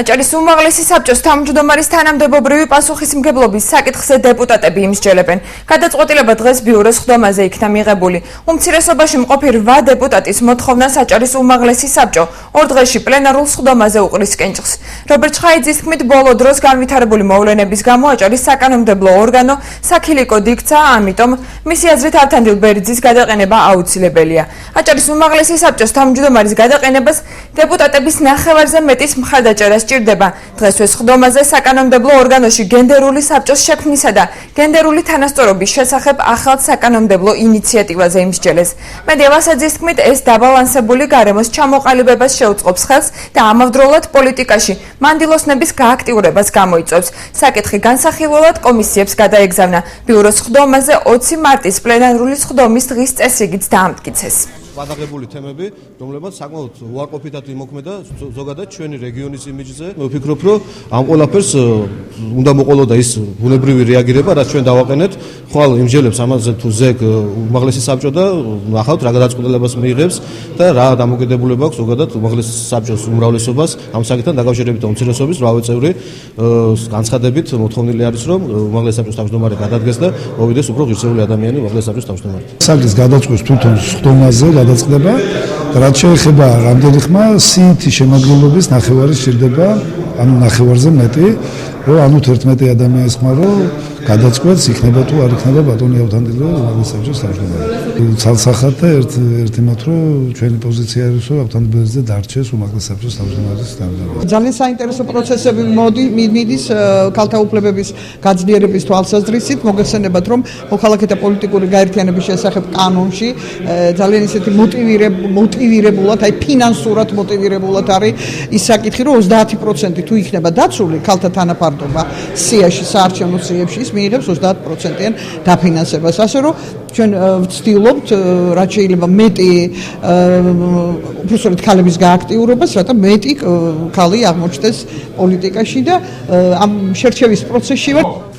აჭარის უმაღლესი საბჭოს თავმჯდომარის თანამდებობრივი პასუხისმგებლობის საკითხზე დეპუტატები იმსჯელებენ. გადაწყვეტილება დღეს ბიუროს ხდომაზე იქნა მიღებული. უმცირესობაში მყოფი 8 დეპუტატის მოთხოვნას აჭარის უმაღლესი საბჭო 2 დღეში პლენარულ ხდომაზე უყრის კენჭს. რობერტ ჩხაიძის თქმით, ბოლო დროს განვითარებული მოვლენების გამო აჭარის საკანონმდებლო ორგანო საქილიკოდ იქცა, ამიტომ მისი აზრით ავთანდილ ბერძის გადაყენება აუცილებელია. აჭარის უმაღლესი საბჭოს თავმჯდომარის გადაყენებას დეპუტატების ნახევარზე მეტის მხარდაჭერა სჭირდება. დღესვე ხდომაზე საკანონმდებლო ორგანოში გენდერული საბჭოს შექმნისა და გენდერული თანასწორობის შესახებ ახალ საკანონმდებლო ინიციატივაზე იმსჯელეს. მედია ვასაძის თქმით, ეს დაბალანსებული გარემოს ჩამოყალიბებას შეუწყობს ხელს და ამავდროულად პოლიტიკაში მანდილოსნების გააქტიურებას გამოიწვევს. საკითხი განსახილველად კომისიებს გადაეგზავნა. ბიუროს ხდომაზე 20 მარტის პლენარული ხდომის დღის წესრიგიც დაამტკიცეს. გადაღებული თემები, რომლებიც საკმაოდ უარყოფითად იმოქმედა ზოგადად ჩვენი რეგიონის იმიჯზე. მე ვფიქრობ, რომ ამ ყველაფერს უნდა მოყოლოდა ის ბუნებრივი რეაგირება, რაც ჩვენ დავაყენეთ. ხვალ იმსჯელებს ამაზე თუ ზეგ უმაღლესი საბჭო და ნახავთ რა გადაწყვეტილებას მიიღებს და რა დამოკიდებულება აქვს ზოგადად უმაღლესი საბჭოს უმრავლესობას ამ საკითხთან დაკავშირებით უმცირესობის 8 წევრი განცხადებით მოთხოვნილი არის, რომ უმაღლესი საბჭოს თავმჯდომარე გადადგეს და მოვიდეს უფრო ღირსეული ადამიანი უმაღლესი საბჭოს თავმჯდომარედ. საკითხის გადაწყვეტს თვითონ ხდომაზე გადაწყდება, რაც შეეხება რამდენი ხმა სიითი შემადგენლობის ნახევარი სჭირდება, ანუ ნახევარზე მეტი, რომ ანუ 11 ადამიანის ხმა რომ გადაწყვეტს იქნება თუ არ იქნება ბატონი ავთანდილო უმაღლესი საბჭოს თავმჯდომარე. ცალსახად და ერთი მათ რომ ჩვენი პოზიცია არის რომ ავთანდილოზე დარჩეს უმაღლესი საბჭოს თავმჯდომარის თავმჯდომარე. ძალიან საინტერესო პროცესები მიდის ქალთა უფლებების გაძლიერების თვალსაზრისით. მოგეხსენებათ, რომ მოქალაქეთა პოლიტიკური გაერთიანების შესახებ კანონში ძალიან ისეთი მოტივირებულად, აი ფინანსურად მოტივირებულად არის ის საკითხი, რომ 30% თუ იქნება დაცული ქალთა თანაფარდობა სიაში, საარჩევნო სიებში, ის მიიღებს 30%-იან დაფინანსებას. ასე რომ ჩვენ ვცდილობთ, რაც შეიძლება მეტი უბრალოდ ქალების გააქტიურებას, რათა მეტი ქალი აღმოჩნდეს პოლიტიკაში და ამ შერჩევის პროცესში ვარ.